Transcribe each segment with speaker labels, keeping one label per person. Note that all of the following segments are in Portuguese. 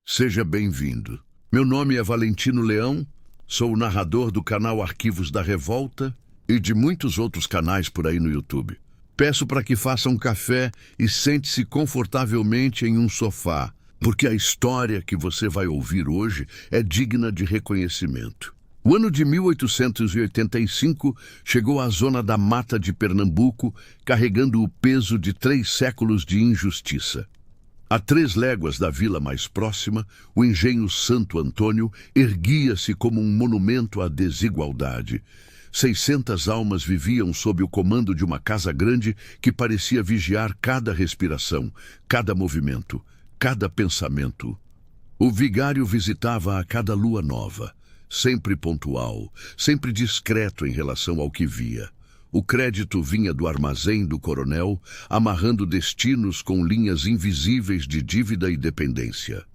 Speaker 1: Seja bem-vindo. Meu nome é Valentino Leão, sou o narrador do canal Arquivos da Revolta e de muitos outros canais por aí no YouTube. Peço para que faça um café e sente-se confortavelmente em um sofá, porque a história que você vai ouvir hoje é digna de reconhecimento. O ano de 1885 chegou à zona da Mata de Pernambuco, carregando o peso de 3 séculos de injustiça. A 3 léguas da vila mais próxima, o engenho Santo Antônio erguia-se como um monumento à desigualdade. 600 almas viviam sob o comando de uma casa grande que parecia vigiar cada respiração, cada movimento, cada pensamento. O vigário visitava a cada lua nova, sempre pontual, sempre discreto em relação ao que via. O crédito vinha do armazém do coronel, amarrando destinos com linhas invisíveis de dívida e dependência.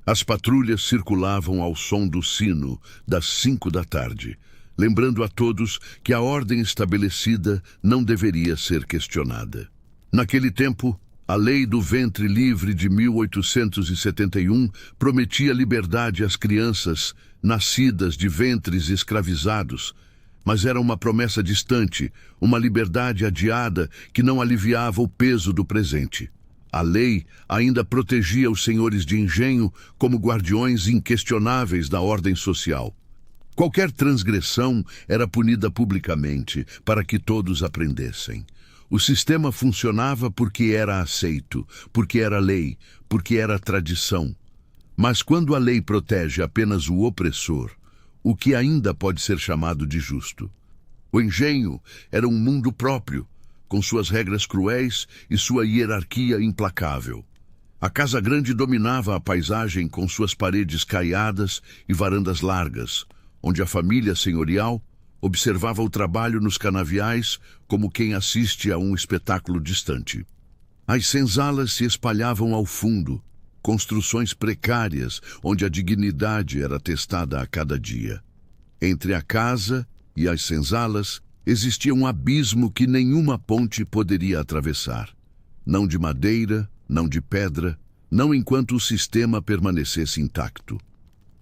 Speaker 1: As patrulhas circulavam ao som do sino das 5 da tarde, lembrando a todos que a ordem estabelecida não deveria ser questionada. Naquele tempo, a Lei do Ventre Livre de 1871 prometia liberdade às crianças nascidas de ventres escravizados, mas era uma promessa distante, uma liberdade adiada que não aliviava o peso do presente. A lei ainda protegia os senhores de engenho como guardiões inquestionáveis da ordem social. Qualquer transgressão era punida publicamente para que todos aprendessem. O sistema funcionava porque era aceito, porque era lei, porque era tradição. Mas quando a lei protege apenas o opressor, o que ainda pode ser chamado de justo? O engenho era um mundo próprio, com suas regras cruéis e sua hierarquia implacável. A casa grande dominava a paisagem com suas paredes caiadas e varandas largas, onde a família senhorial observava o trabalho nos canaviais como quem assiste a um espetáculo distante. As senzalas se espalhavam ao fundo, construções precárias onde a dignidade era testada a cada dia. Entre a casa e as senzalas existia um abismo que nenhuma ponte poderia atravessar. Não de madeira, não de pedra, não enquanto o sistema permanecesse intacto.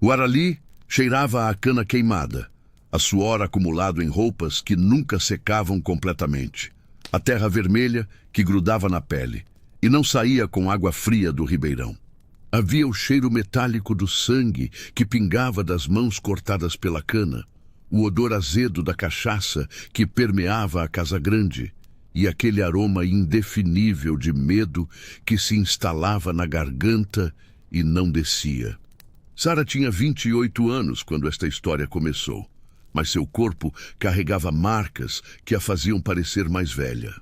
Speaker 1: O ar ali cheirava a cana queimada, a suor acumulado em roupas que nunca secavam completamente, a terra vermelha que grudava na pele e não saía com água fria do ribeirão. Havia o cheiro metálico do sangue que pingava das mãos cortadas pela cana, o odor azedo da cachaça que permeava a casa grande e aquele aroma indefinível de medo que se instalava na garganta e não descia. Sara tinha 28 anos quando esta história começou, mas seu corpo carregava marcas que a faziam parecer mais velha.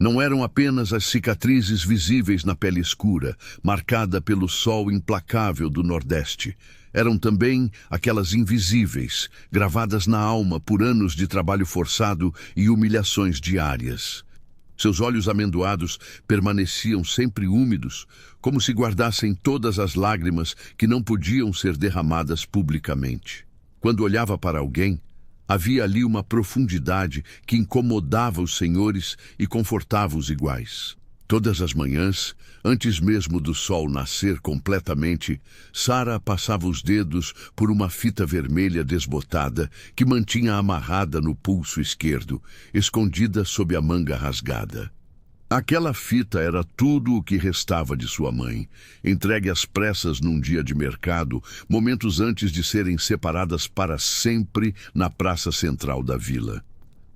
Speaker 1: Não eram apenas as cicatrizes visíveis na pele escura, marcada pelo sol implacável do Nordeste. Eram também aquelas invisíveis, gravadas na alma por anos de trabalho forçado e humilhações diárias. Seus olhos amendoados permaneciam sempre úmidos, como se guardassem todas as lágrimas que não podiam ser derramadas publicamente. Quando olhava para alguém, havia ali uma profundidade que incomodava os senhores e confortava os iguais. Todas as manhãs, antes mesmo do sol nascer completamente, Sara passava os dedos por uma fita vermelha desbotada que mantinha amarrada no pulso esquerdo, escondida sob a manga rasgada. Aquela fita era tudo o que restava de sua mãe, entregue às pressas num dia de mercado, momentos antes de serem separadas para sempre na praça central da vila.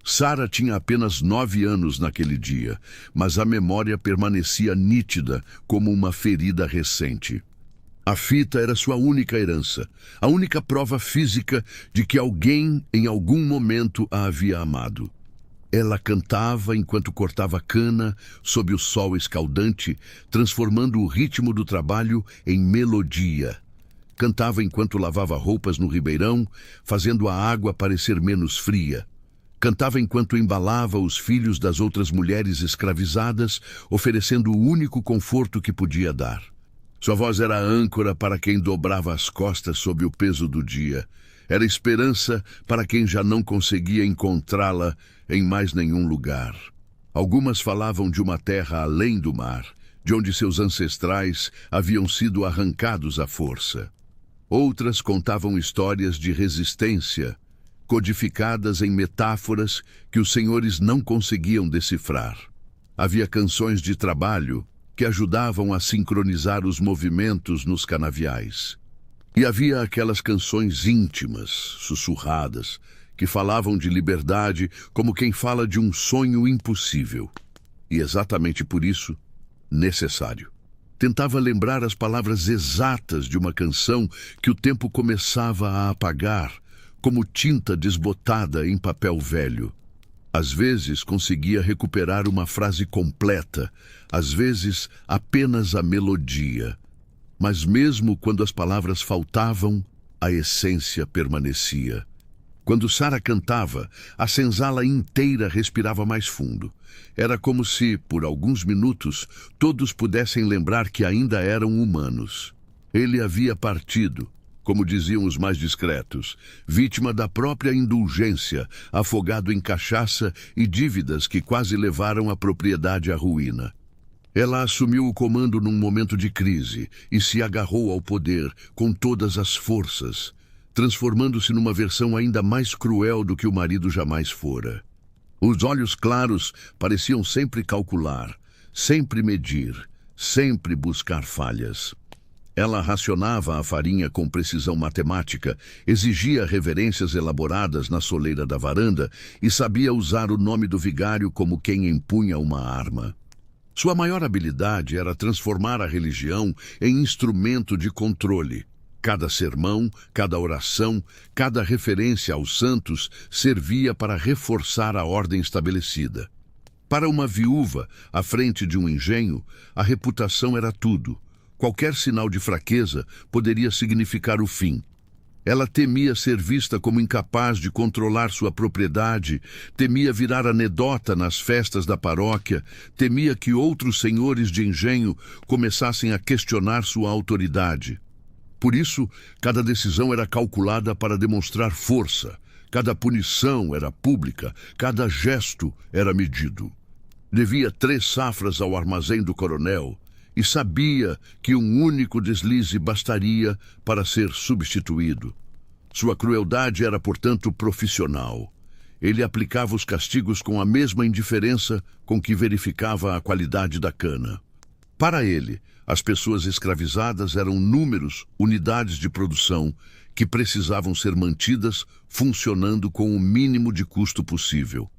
Speaker 1: Sara tinha apenas 9 anos naquele dia, mas a memória permanecia nítida como uma ferida recente. A fita era sua única herança, a única prova física de que alguém em algum momento a havia amado. Ela cantava enquanto cortava cana sob o sol escaldante, transformando o ritmo do trabalho em melodia. Cantava enquanto lavava roupas no ribeirão, fazendo a água parecer menos fria. Cantava enquanto embalava os filhos das outras mulheres escravizadas, oferecendo o único conforto que podia dar. Sua voz era âncora para quem dobrava as costas sob o peso do dia. Era esperança para quem já não conseguia encontrá-la em mais nenhum lugar. Algumas falavam de uma terra além do mar, de onde seus ancestrais haviam sido arrancados à força. Outras contavam histórias de resistência, codificadas em metáforas que os senhores não conseguiam decifrar. Havia canções de trabalho que ajudavam a sincronizar os movimentos nos canaviais. E havia aquelas canções íntimas, sussurradas, que falavam de liberdade como quem fala de um sonho impossível. E exatamente por isso, necessário. Tentava lembrar as palavras exatas de uma canção que o tempo começava a apagar, como tinta desbotada em papel velho. Às vezes conseguia recuperar uma frase completa, às vezes apenas a melodia. Mas mesmo quando as palavras faltavam, a essência permanecia. Quando Sara cantava, a senzala inteira respirava mais fundo. Era como se, por alguns minutos, todos pudessem lembrar que ainda eram humanos. Ele havia partido, como diziam os mais discretos, vítima da própria indulgência, afogado em cachaça e dívidas que quase levaram a propriedade à ruína. Ela assumiu o comando num momento de crise e se agarrou ao poder com todas as forças, transformando-se numa versão ainda mais cruel do que o marido jamais fora. Os olhos claros pareciam sempre calcular, sempre medir, sempre buscar falhas. Ela racionava a farinha com precisão matemática, exigia reverências elaboradas na soleira da varanda e sabia usar o nome do vigário como quem empunha uma arma. Sua maior habilidade era transformar a religião em instrumento de controle. Cada sermão, cada oração, cada referência aos santos servia para reforçar a ordem estabelecida. Para uma viúva, à frente de um engenho, a reputação era tudo. Qualquer sinal de fraqueza poderia significar o fim. Ela temia ser vista como incapaz de controlar sua propriedade, temia virar anedota nas festas da paróquia, temia que outros senhores de engenho começassem a questionar sua autoridade. Por isso, cada decisão era calculada para demonstrar força, cada punição era pública, cada gesto era medido. Devia 3 safras ao armazém do coronel e sabia que um único deslize bastaria para ser substituído. Sua crueldade era, portanto, profissional. Ele aplicava os castigos com a mesma indiferença com que verificava a qualidade da cana. Para ele, as pessoas escravizadas eram números, unidades de produção, que precisavam ser mantidas funcionando com o mínimo de custo possível.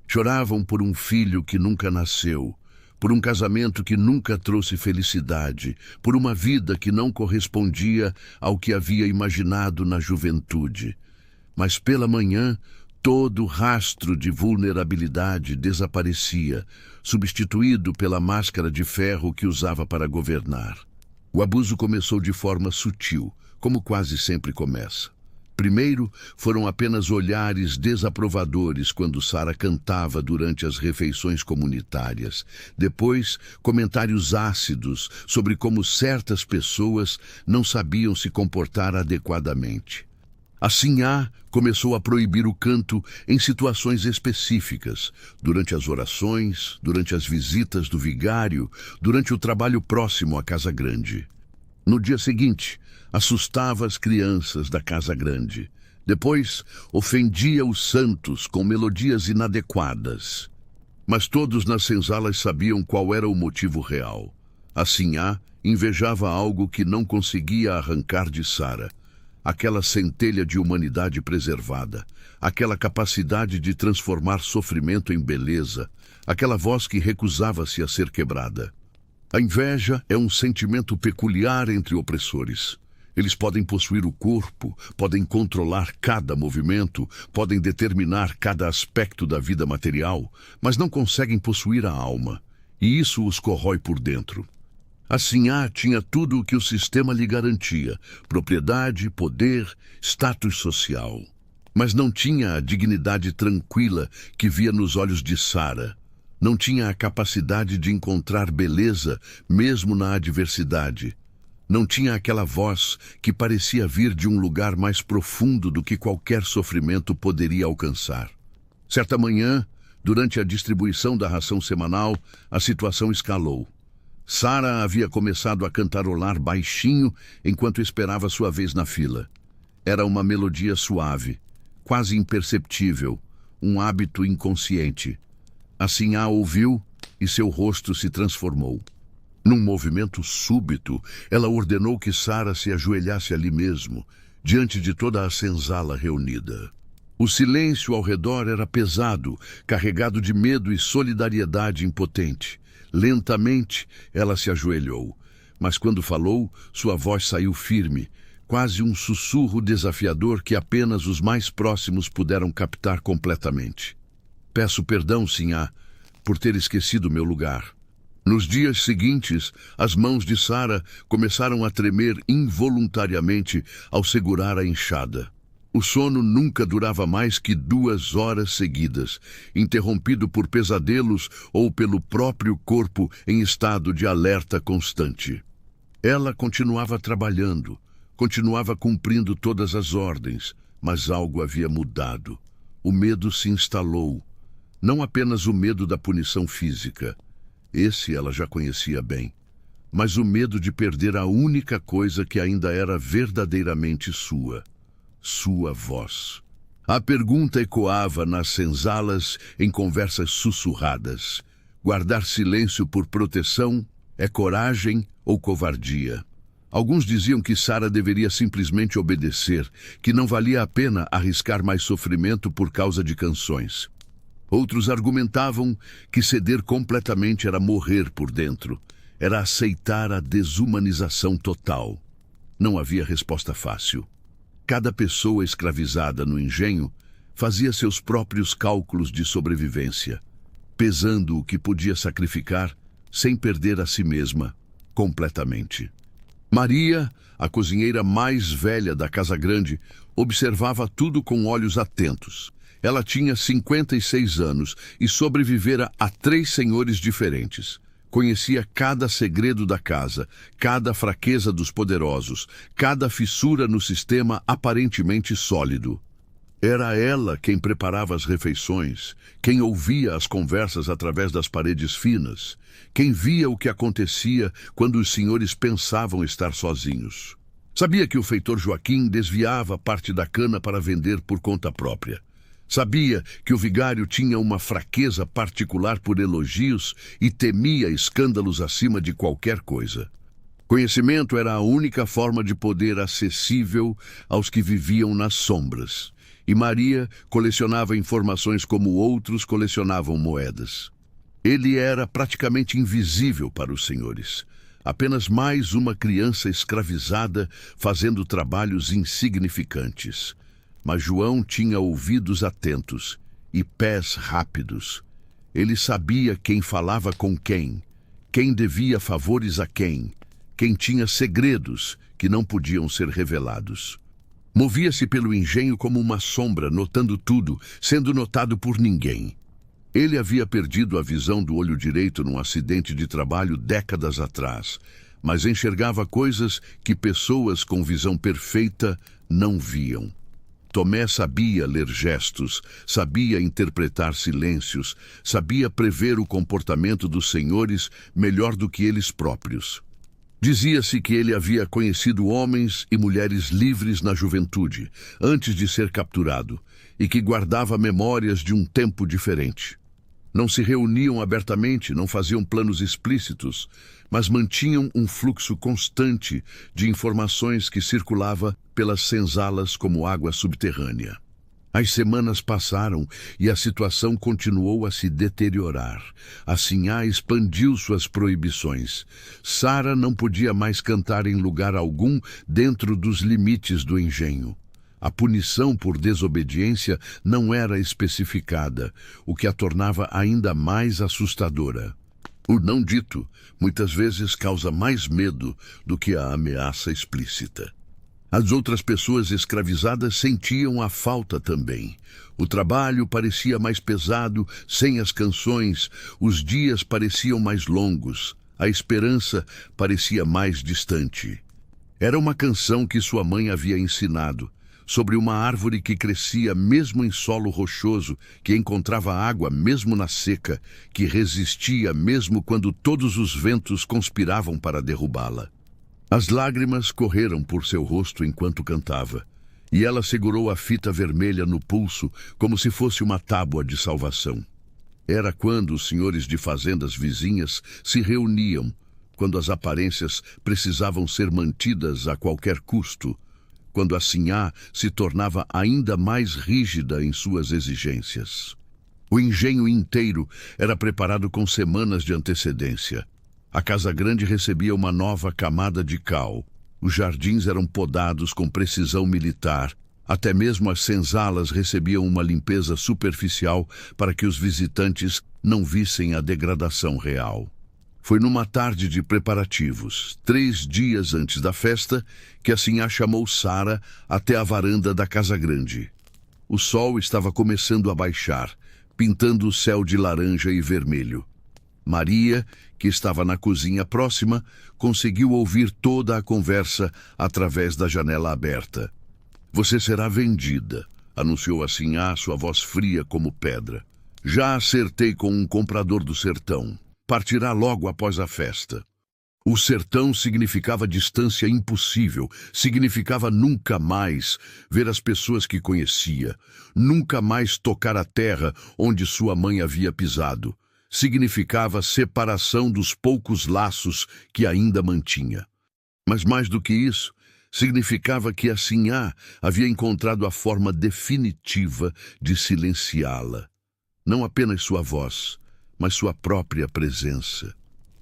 Speaker 1: Choravam por um filho que nunca nasceu, por um casamento que nunca trouxe felicidade, por uma vida que não correspondia ao que havia imaginado na juventude. Mas pela manhã, todo rastro de vulnerabilidade desaparecia, substituído pela máscara de ferro que usava para governar. O abuso começou de forma sutil, como quase sempre começa. Primeiro, foram apenas olhares desaprovadores quando Sara cantava durante as refeições comunitárias. Depois, comentários ácidos sobre como certas pessoas não sabiam se comportar adequadamente. A Sinhá começou a proibir o canto em situações específicas, durante as orações, durante as visitas do vigário, durante o trabalho próximo à Casa Grande. No dia seguinte, assustava as crianças da Casa Grande. Depois, ofendia os santos com melodias inadequadas. Mas todos nas senzalas sabiam qual era o motivo real. A Sinhá invejava algo que não conseguia arrancar de Sara. Aquela centelha de humanidade preservada, aquela capacidade de transformar sofrimento em beleza, aquela voz que recusava-se a ser quebrada. A inveja é um sentimento peculiar entre opressores. Eles podem possuir o corpo, podem controlar cada movimento, podem determinar cada aspecto da vida material, mas não conseguem possuir a alma, e isso os corrói por dentro. A Sinhá tinha tudo o que o sistema lhe garantia: propriedade, poder, status social. Mas não tinha a dignidade tranquila que via nos olhos de Sara. Não tinha a capacidade de encontrar beleza mesmo na adversidade. Não tinha aquela voz que parecia vir de um lugar mais profundo do que qualquer sofrimento poderia alcançar. Certa manhã, durante a distribuição da ração semanal, a situação escalou. Sara havia começado a cantarolar baixinho enquanto esperava sua vez na fila. Era uma melodia suave, quase imperceptível, um hábito inconsciente. Assim a ouviu e seu rosto se transformou. Num movimento súbito, ela ordenou que Sara se ajoelhasse ali mesmo, diante de toda a senzala reunida. O silêncio ao redor era pesado, carregado de medo e solidariedade impotente. Lentamente, ela se ajoelhou, mas quando falou, sua voz saiu firme, quase um sussurro desafiador que apenas os mais próximos puderam captar completamente. Peço perdão, Sinhá, por ter esquecido meu lugar. Nos dias seguintes, as mãos de Sara começaram a tremer involuntariamente ao segurar a enxada. O sono nunca durava mais que 2 horas seguidas, interrompido por pesadelos ou pelo próprio corpo em estado de alerta constante. Ela continuava trabalhando, continuava cumprindo todas as ordens, mas algo havia mudado. O medo se instalou. Não apenas o medo da punição física. Esse ela já conhecia bem. Mas o medo de perder a única coisa que ainda era verdadeiramente sua. Sua voz. A pergunta ecoava nas senzalas em conversas sussurradas. Guardar silêncio por proteção é coragem ou covardia? Alguns diziam que Sara deveria simplesmente obedecer, que não valia a pena arriscar mais sofrimento por causa de canções. Outros argumentavam que ceder completamente era morrer por dentro, era aceitar a desumanização total. Não havia resposta fácil. Cada pessoa escravizada no engenho fazia seus próprios cálculos de sobrevivência, pesando o que podia sacrificar sem perder a si mesma completamente. Maria, a cozinheira mais velha da Casa Grande, observava tudo com olhos atentos. Ela tinha 56 anos e sobrevivera a 3 senhores diferentes. Conhecia cada segredo da casa, cada fraqueza dos poderosos, cada fissura no sistema aparentemente sólido. Era ela quem preparava as refeições, quem ouvia as conversas através das paredes finas, quem via o que acontecia quando os senhores pensavam estar sozinhos. Sabia que o feitor Joaquim desviava parte da cana para vender por conta própria. Sabia que o vigário tinha uma fraqueza particular por elogios e temia escândalos acima de qualquer coisa. Conhecimento era a única forma de poder acessível aos que viviam nas sombras. E Maria colecionava informações como outros colecionavam moedas. Ele era praticamente invisível para os senhores. Apenas mais uma criança escravizada fazendo trabalhos insignificantes. Mas João tinha ouvidos atentos e pés rápidos. Ele sabia quem falava com quem devia favores a quem tinha segredos que não podiam ser revelados. Movia-se pelo engenho como uma sombra, notando tudo, sendo notado por ninguém. Ele havia perdido a visão do olho direito num acidente de trabalho décadas atrás, mas enxergava coisas que pessoas com visão perfeita não viam. Tomé sabia ler gestos, sabia interpretar silêncios, sabia prever o comportamento dos senhores melhor do que eles próprios. Dizia-se que ele havia conhecido homens e mulheres livres na juventude, antes de ser capturado, e que guardava memórias de um tempo diferente. Não se reuniam abertamente, não faziam planos explícitos, mas mantinham um fluxo constante de informações que circulava pelas senzalas como água subterrânea. As semanas passaram e a situação continuou a se deteriorar. A Sinhá expandiu suas proibições. Sara não podia mais cantar em lugar algum dentro dos limites do engenho. A punição por desobediência não era especificada, o que a tornava ainda mais assustadora. O não dito muitas vezes causa mais medo do que a ameaça explícita. As outras pessoas escravizadas sentiam a falta também. O trabalho parecia mais pesado, sem as canções, os dias pareciam mais longos, a esperança parecia mais distante. Era uma canção que sua mãe havia ensinado. sobre uma árvore que crescia mesmo em solo rochoso, que encontrava água mesmo na seca, que resistia mesmo quando todos os ventos conspiravam para derrubá-la. As lágrimas correram por seu rosto enquanto cantava, e ela segurou a fita vermelha no pulso como se fosse uma tábua de salvação. Era quando os senhores de fazendas vizinhas se reuniam, quando as aparências precisavam ser mantidas a qualquer custo, quando a sinhá se tornava ainda mais rígida em suas exigências. O engenho inteiro era preparado com semanas de antecedência. A casa grande recebia uma nova camada de cal. Os jardins eram podados com precisão militar. Até mesmo as senzalas recebiam uma limpeza superficial para que os visitantes não vissem a degradação real. Foi numa tarde de preparativos, 3 dias antes da festa, que a sinhá chamou Sara até a varanda da casa grande. O sol estava começando a baixar, pintando o céu de laranja e vermelho. Maria, que estava na cozinha próxima, conseguiu ouvir toda a conversa através da janela aberta. "Você será vendida", anunciou a sinhá, sua voz fria como pedra. "Já acertei com um comprador do sertão. Partirá logo após a festa." O sertão significava distância impossível, significava nunca mais ver as pessoas que conhecia, nunca mais tocar a terra onde sua mãe havia pisado. Significava separação dos poucos laços que ainda mantinha. Mas mais do que isso, significava que a sinhá havia encontrado a forma definitiva de silenciá-la. Não apenas sua voz, mas sua própria presença.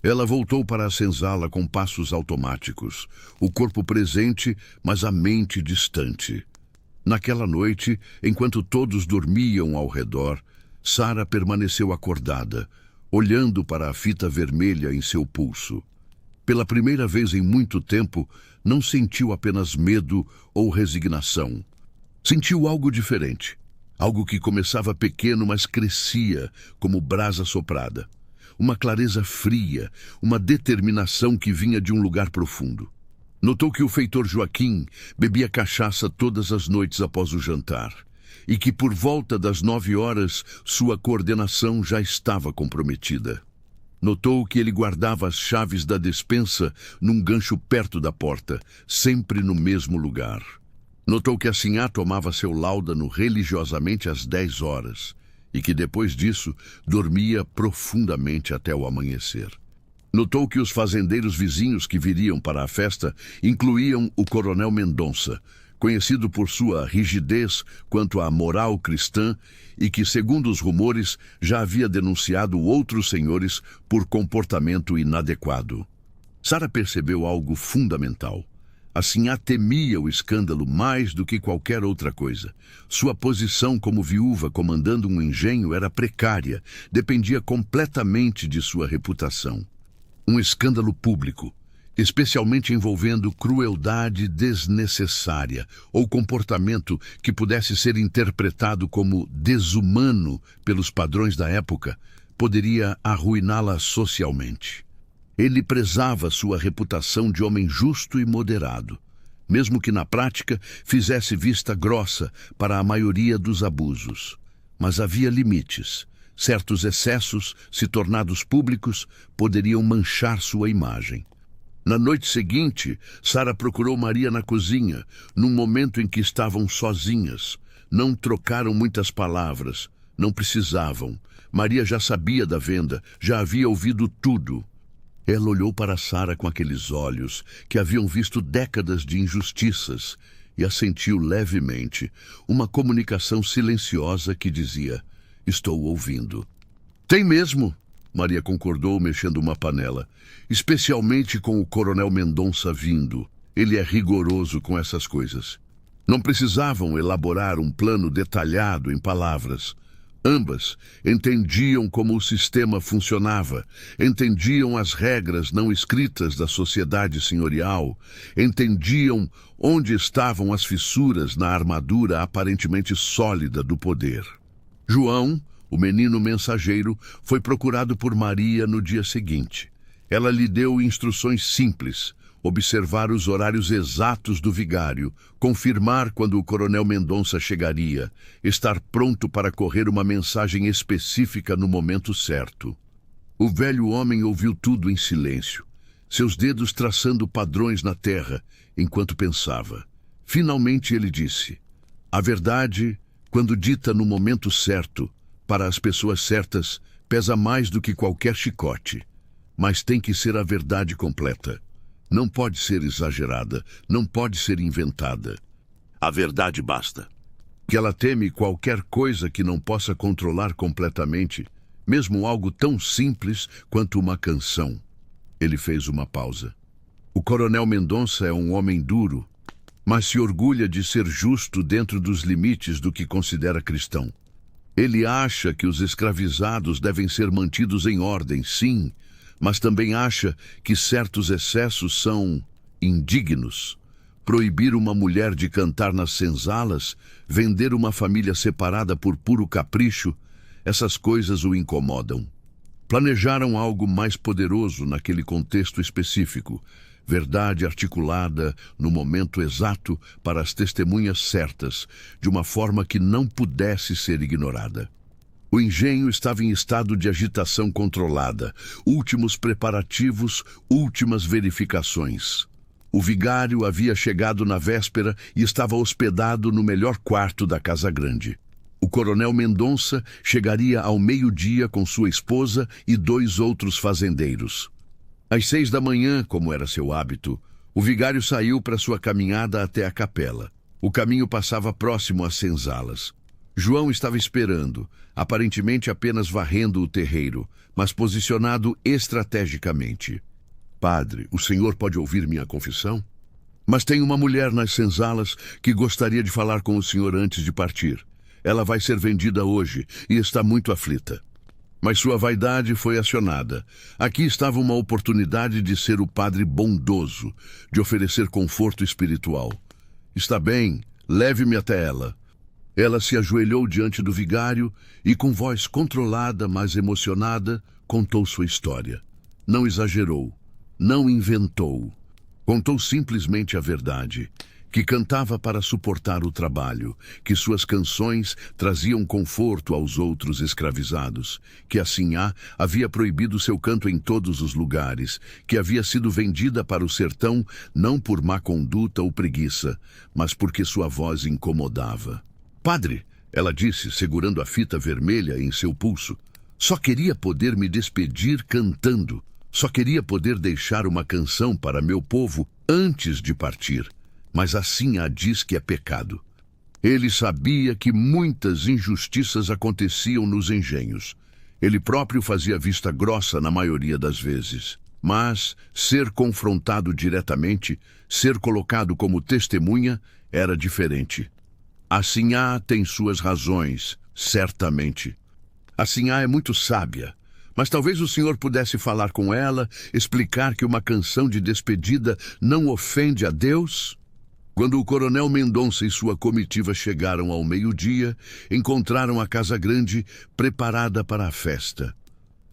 Speaker 1: Ela voltou para a senzala com passos automáticos, o corpo presente, mas a mente distante. Naquela noite, enquanto todos dormiam ao redor, Sara permaneceu acordada, olhando para a fita vermelha em seu pulso. Pela primeira vez em muito tempo, não sentiu apenas medo ou resignação. Sentiu algo diferente. Algo que começava pequeno, mas crescia como brasa soprada. Uma clareza fria, uma determinação que vinha de um lugar profundo. Notou que o feitor Joaquim bebia cachaça todas as noites após o jantar, e que por volta das 9 horas sua coordenação já estava comprometida. Notou que ele guardava as chaves da despensa num gancho perto da porta, sempre no mesmo lugar. Notou que a sinhá tomava seu láudano religiosamente às 10 horas e que depois disso dormia profundamente até o amanhecer. Notou que os fazendeiros vizinhos que viriam para a festa incluíam o coronel Mendonça, conhecido por sua rigidez quanto à moral cristã e que, segundo os rumores, já havia denunciado outros senhores por comportamento inadequado. Sara percebeu algo fundamental. A sinhá temia o escândalo mais do que qualquer outra coisa. Sua posição como viúva comandando um engenho era precária, dependia completamente de sua reputação. Um escândalo público, especialmente envolvendo crueldade desnecessária ou comportamento que pudesse ser interpretado como desumano pelos padrões da época, poderia arruiná-la socialmente. Ele prezava sua reputação de homem justo e moderado, mesmo que na prática fizesse vista grossa para a maioria dos abusos. Mas havia limites. Certos excessos, se tornados públicos, poderiam manchar sua imagem. Na noite seguinte, Sara procurou Maria na cozinha, num momento em que estavam sozinhas. Não trocaram muitas palavras, não precisavam. Maria já sabia da venda, já havia ouvido tudo. Ela olhou para Sara com aqueles olhos que haviam visto décadas de injustiças e assentiu levemente, uma comunicação silenciosa que dizia: "Estou ouvindo." "Tem mesmo," Maria concordou, mexendo uma panela. "Especialmente com o coronel Mendonça vindo. Ele é rigoroso com essas coisas." Não precisavam elaborar um plano detalhado em palavras. Ambas entendiam como o sistema funcionava, entendiam as regras não escritas da sociedade senhorial, entendiam onde estavam as fissuras na armadura aparentemente sólida do poder. João, o menino mensageiro, foi procurado por Maria no dia seguinte. Ela lhe deu instruções simples: observar os horários exatos do vigário, confirmar quando o coronel Mendonça chegaria, estar pronto para correr uma mensagem específica no momento certo. O velho homem ouviu tudo em silêncio, seus dedos traçando padrões na terra, enquanto pensava. Finalmente ele disse: "A verdade, quando dita no momento certo, para as pessoas certas, pesa mais do que qualquer chicote. Mas tem que ser a verdade completa. Não pode ser exagerada, não pode ser inventada. A verdade basta." Que ela teme qualquer coisa que não possa controlar completamente, mesmo algo tão simples quanto uma canção. Ele fez uma pausa. O coronel Mendonça é um homem duro, mas se orgulha de ser justo dentro dos limites do que considera cristão. Ele acha que os escravizados devem ser mantidos em ordem, sim, mas também acha que certos excessos são indignos. Proibir uma mulher de cantar nas senzalas, vender uma família separada por puro capricho, essas coisas o incomodam. Planejaram algo mais poderoso naquele contexto específico, verdade articulada no momento exato para as testemunhas certas, de uma forma que não pudesse ser ignorada. O engenho estava em estado de agitação controlada, últimos preparativos, últimas verificações. O vigário havia chegado na véspera e estava hospedado no melhor quarto da Casa Grande. O coronel Mendonça chegaria ao meio-dia com sua esposa e 2 outros fazendeiros. Às 6 da manhã, como era seu hábito, o vigário saiu para sua caminhada até a capela. O caminho passava próximo às senzalas. João estava esperando, aparentemente apenas varrendo o terreiro, mas posicionado estrategicamente. "Padre, o senhor pode ouvir minha confissão? Mas tem uma mulher nas senzalas que gostaria de falar com o senhor antes de partir. Ela vai ser vendida hoje e está muito aflita." Mas sua vaidade foi acionada. Aqui estava uma oportunidade de ser o padre bondoso, de oferecer conforto espiritual. "Está bem, leve-me até ela." Ela se ajoelhou diante do vigário e, com voz controlada, mas emocionada, contou sua história. Não exagerou, não inventou. Contou simplesmente a verdade, que cantava para suportar o trabalho, que suas canções traziam conforto aos outros escravizados, que a Sinhá havia proibido seu canto em todos os lugares, que havia sido vendida para o sertão não por má conduta ou preguiça, mas porque sua voz incomodava. "Padre", ela disse, segurando a fita vermelha em seu pulso, "só queria poder me despedir cantando. Só queria poder deixar uma canção para meu povo antes de partir. Mas assim a diz que é pecado." Ele sabia que muitas injustiças aconteciam nos engenhos. Ele próprio fazia vista grossa na maioria das vezes. Mas ser confrontado diretamente, ser colocado como testemunha, era diferente. A Sinhá tem suas razões, certamente. A Sinhá é muito sábia, mas talvez o senhor pudesse falar com ela, explicar que uma canção de despedida não ofende a Deus? Quando o coronel Mendonça e sua comitiva chegaram ao meio-dia, encontraram a Casa Grande preparada para a festa.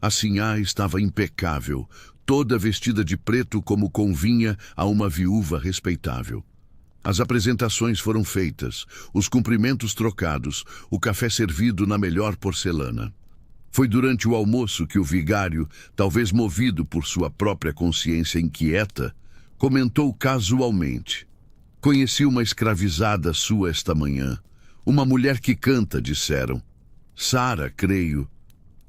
Speaker 1: A Sinhá estava impecável, toda vestida de preto como convinha a uma viúva respeitável. As apresentações foram feitas, os cumprimentos trocados, o café servido na melhor porcelana. Foi durante o almoço que o vigário, talvez movido por sua própria consciência inquieta, comentou casualmente: "Conheci uma escravizada sua esta manhã. Uma mulher que canta", disseram. "Sara, creio?"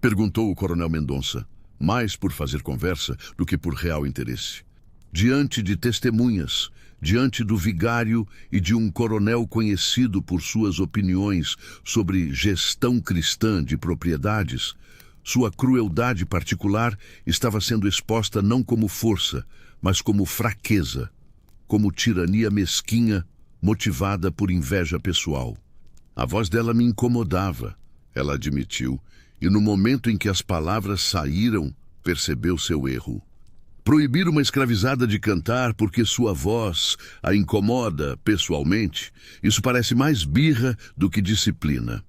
Speaker 1: perguntou o coronel Mendonça, mais por fazer conversa do que por real interesse. Diante de testemunhas, diante do vigário e de um coronel conhecido por suas opiniões sobre gestão cristã de propriedades, sua crueldade particular estava sendo exposta não como força, mas como fraqueza, como tirania mesquinha motivada por inveja pessoal. "A voz dela me incomodava", ela admitiu, e no momento em que as palavras saíram, percebeu seu erro. Proibir uma escravizada de cantar porque sua voz a incomoda pessoalmente, isso parece mais birra do que disciplina.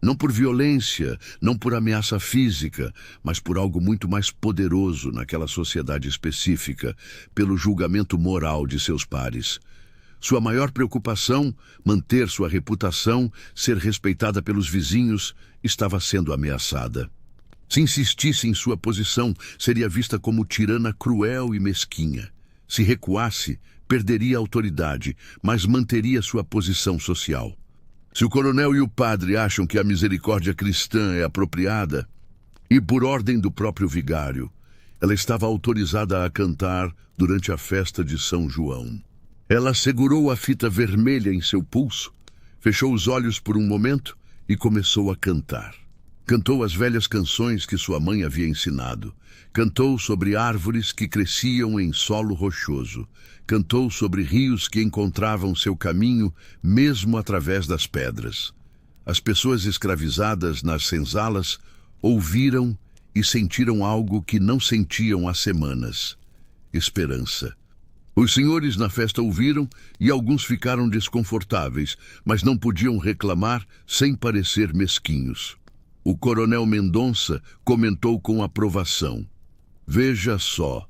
Speaker 1: Não por violência, não por ameaça física, mas por algo muito mais poderoso naquela sociedade específica, pelo julgamento moral de seus pares. Sua maior preocupação, manter sua reputação, ser respeitada pelos vizinhos, estava sendo ameaçada. Se insistisse em sua posição, seria vista como tirana cruel e mesquinha. Se recuasse, perderia a autoridade, mas manteria sua posição social. Se o coronel e o padre acham que a misericórdia cristã é apropriada, e por ordem do próprio vigário, ela estava autorizada a cantar durante a festa de São João. Ela segurou a fita vermelha em seu pulso, fechou os olhos por um momento e começou a cantar. Cantou as velhas canções que sua mãe havia ensinado. Cantou sobre árvores que cresciam em solo rochoso. Cantou sobre rios que encontravam seu caminho mesmo através das pedras. As pessoas escravizadas nas senzalas ouviram e sentiram algo que não sentiam há semanas: esperança. Os senhores na festa ouviram e alguns ficaram desconfortáveis, mas não podiam reclamar sem parecer mesquinhos. O coronel Mendonça comentou com aprovação: "Veja só,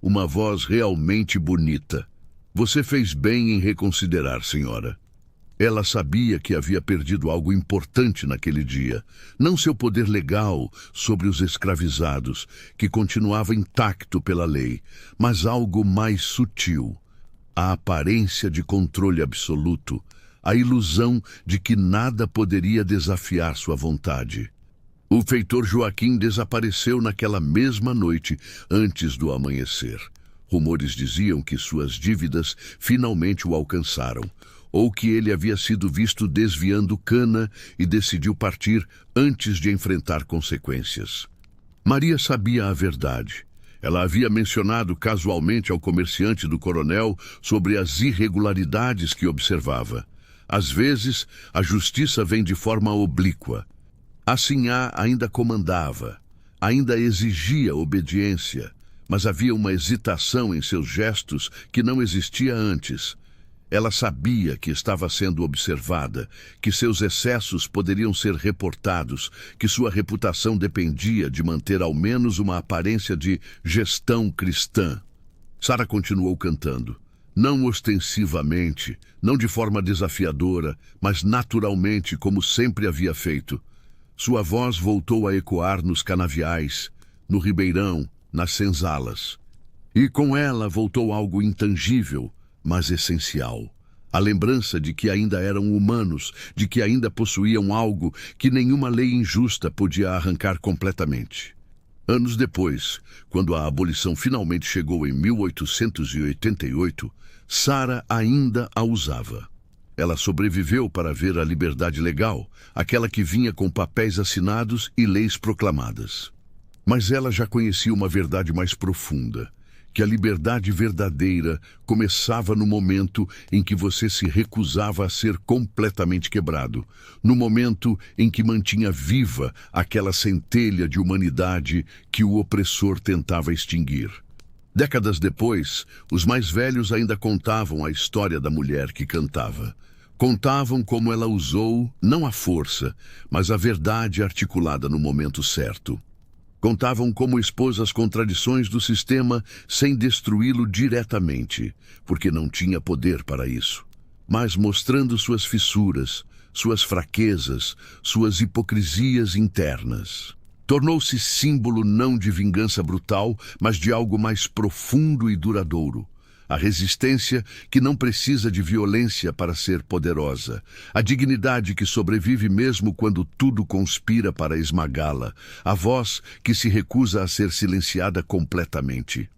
Speaker 1: uma voz realmente bonita. Você fez bem em reconsiderar, senhora." Ela sabia que havia perdido algo importante naquele dia. Não seu poder legal sobre os escravizados, que continuava intacto pela lei, mas algo mais sutil: a aparência de controle absoluto, a ilusão de que nada poderia desafiar sua vontade. O feitor Joaquim desapareceu naquela mesma noite, antes do amanhecer. Rumores diziam que suas dívidas finalmente o alcançaram, ou que ele havia sido visto desviando cana e decidiu partir antes de enfrentar consequências. Maria sabia a verdade. Ela havia mencionado casualmente ao comerciante do coronel sobre as irregularidades que observava. Às vezes, a justiça vem de forma oblíqua. A Sinhá ainda comandava, ainda exigia obediência, mas havia uma hesitação em seus gestos que não existia antes. Ela sabia que estava sendo observada, que seus excessos poderiam ser reportados, que sua reputação dependia de manter ao menos uma aparência de gestão cristã. Sara continuou cantando, não ostensivamente, não de forma desafiadora, mas naturalmente, como sempre havia feito. Sua voz voltou a ecoar nos canaviais, no ribeirão, nas senzalas. E com ela voltou algo intangível, mas essencial. A lembrança de que ainda eram humanos, de que ainda possuíam algo que nenhuma lei injusta podia arrancar completamente. Anos depois, quando a abolição finalmente chegou em 1888, Sara ainda a usava. Ela sobreviveu para ver a liberdade legal, aquela que vinha com papéis assinados e leis proclamadas. Mas ela já conhecia uma verdade mais profunda, que a liberdade verdadeira começava no momento em que você se recusava a ser completamente quebrado, no momento em que mantinha viva aquela centelha de humanidade que o opressor tentava extinguir. Décadas depois, os mais velhos ainda contavam a história da mulher que cantava. Contavam como ela usou, não a força, mas a verdade articulada no momento certo. Contavam como expôs as contradições do sistema sem destruí-lo diretamente, porque não tinha poder para isso, mas mostrando suas fissuras, suas fraquezas, suas hipocrisias internas. Tornou-se símbolo não de vingança brutal, mas de algo mais profundo e duradouro. A resistência que não precisa de violência para ser poderosa. A dignidade que sobrevive mesmo quando tudo conspira para esmagá-la. A voz que se recusa a ser silenciada completamente.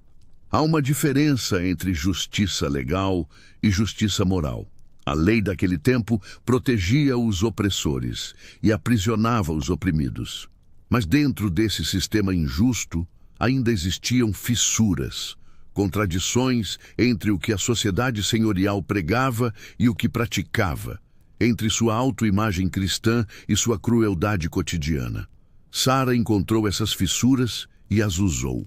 Speaker 1: Há uma diferença entre justiça legal e justiça moral. A lei daquele tempo protegia os opressores e aprisionava os oprimidos. Mas dentro desse sistema injusto ainda existiam fissuras, contradições entre o que a sociedade senhorial pregava e o que praticava, entre sua autoimagem cristã e sua crueldade cotidiana. Sara encontrou essas fissuras e as usou.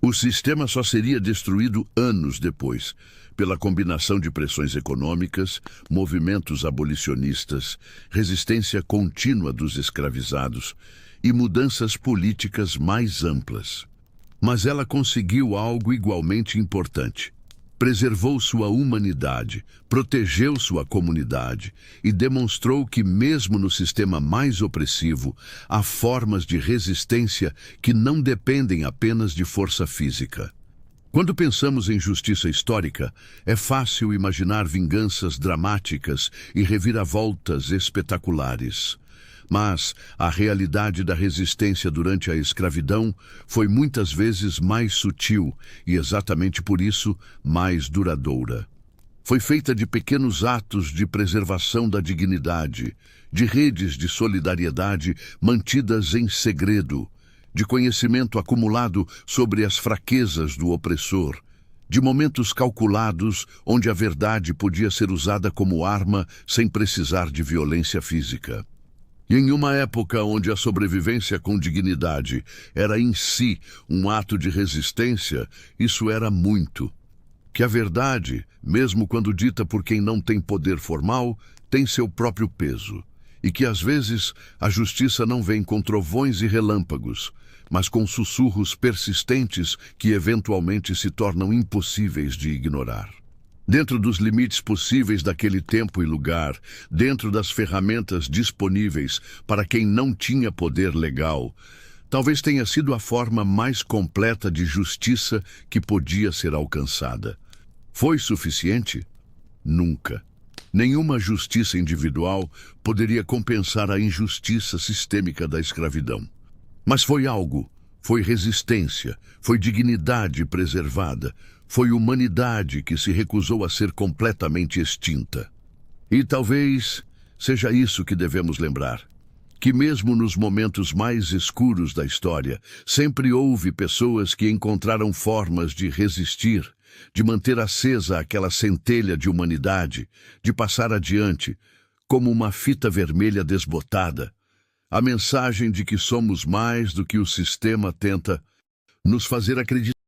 Speaker 1: O sistema só seria destruído anos depois, pela combinação de pressões econômicas, movimentos abolicionistas, resistência contínua dos escravizados e mudanças políticas mais amplas. Mas ela conseguiu algo igualmente importante. Preservou sua humanidade, protegeu sua comunidade e demonstrou que, mesmo no sistema mais opressivo, há formas de resistência que não dependem apenas de força física. Quando pensamos em justiça histórica, é fácil imaginar vinganças dramáticas e reviravoltas espetaculares. Mas a realidade da resistência durante a escravidão foi muitas vezes mais sutil e, exatamente por isso, mais duradoura. Foi feita de pequenos atos de preservação da dignidade, de redes de solidariedade mantidas em segredo, de conhecimento acumulado sobre as fraquezas do opressor, de momentos calculados onde a verdade podia ser usada como arma sem precisar de violência física. E em uma época onde a sobrevivência com dignidade era em si um ato de resistência, isso era muito. Que a verdade, mesmo quando dita por quem não tem poder formal, tem seu próprio peso. E que às vezes a justiça não vem com trovões e relâmpagos, mas com sussurros persistentes que eventualmente se tornam impossíveis de ignorar. Dentro dos limites possíveis daquele tempo e lugar, dentro das ferramentas disponíveis para quem não tinha poder legal, talvez tenha sido a forma mais completa de justiça que podia ser alcançada. Foi suficiente? Nunca. Nenhuma justiça individual poderia compensar a injustiça sistêmica da escravidão. Mas foi algo, foi resistência, foi dignidade preservada, foi humanidade que se recusou a ser completamente extinta. E talvez seja isso que devemos lembrar, que mesmo nos momentos mais escuros da história, sempre houve pessoas que encontraram formas de resistir, de manter acesa aquela centelha de humanidade, de passar adiante, como uma fita vermelha desbotada, a mensagem de que somos mais do que o sistema tenta nos fazer acreditar.